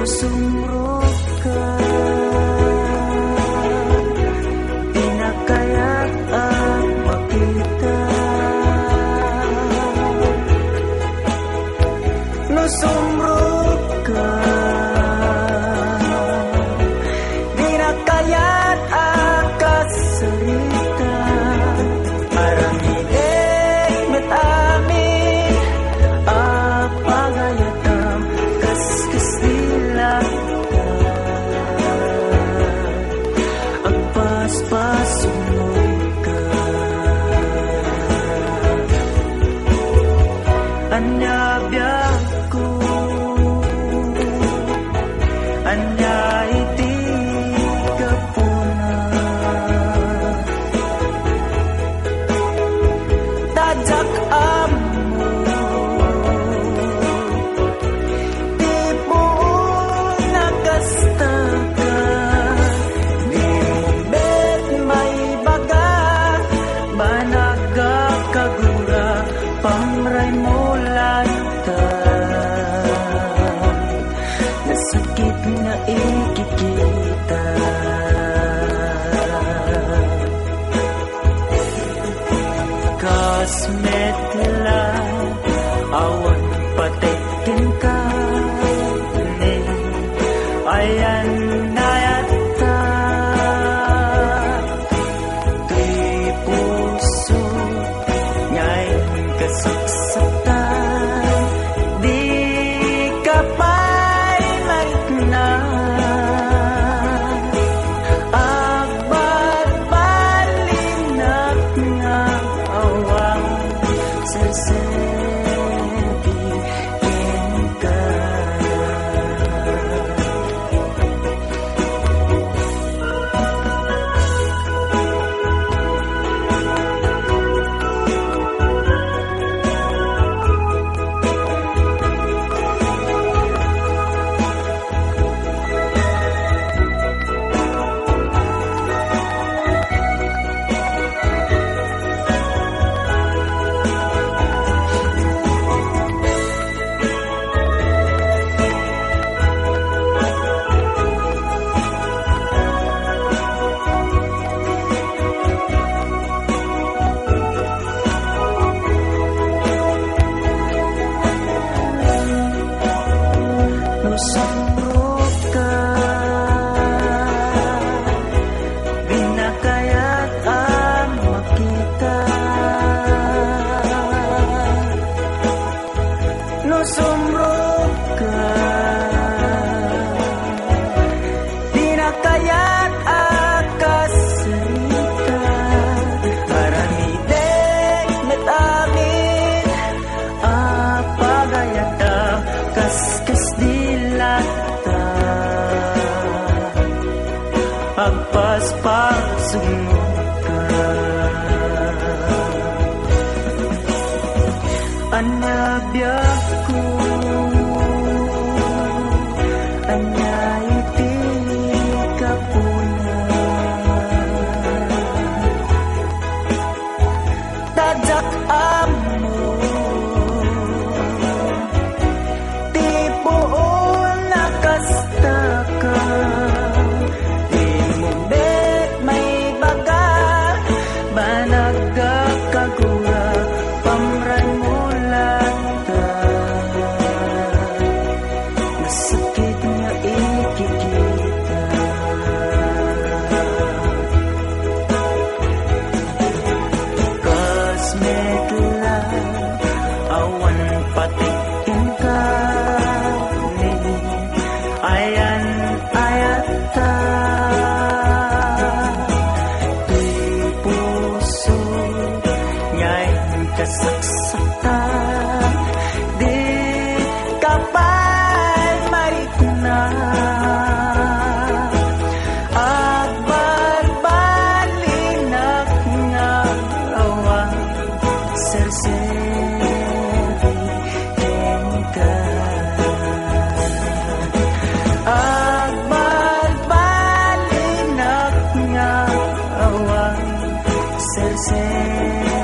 sumrot ka, pinakayat ang makita. No sumrot ka, pinakayat ang kasarita. Aramidek metamin apagayatam kaskas dilata. Agpaspasunod ka, anya biyak ko, anya iti kapuna. Tadyak amo di mo nakasta ka, di mo bet may baga, banaga kagura pamray mo lanta. Nasakit na ikikita, kasmet lang awan patikin ka ni ayan nayata. Tuy puso ngayon kasaksatan, di ka pa'y marikna. Agbarbalinak nga awang sersepi ka. No sumrot ka, pinakayat ang makita. No sumrot ka, pinakayat ang kasarita. Aramidek metamin apagayata kaskas dilata. Agpaspasunod ka, anya biyak ko, anya iti kapuna. Tadyak amo di buon nakasta ka, di mo bet may baga, banaga kagura pamray mo lata. Nasakit nga ikikita, kasmet lang awan patikin ka ni ayan ayata. Tuy puso ngayon kasaksaktan, di ka pa'y marikna. Agbarbalinak nga awang sersepi ka. Agbarbalinak nga awang sersepi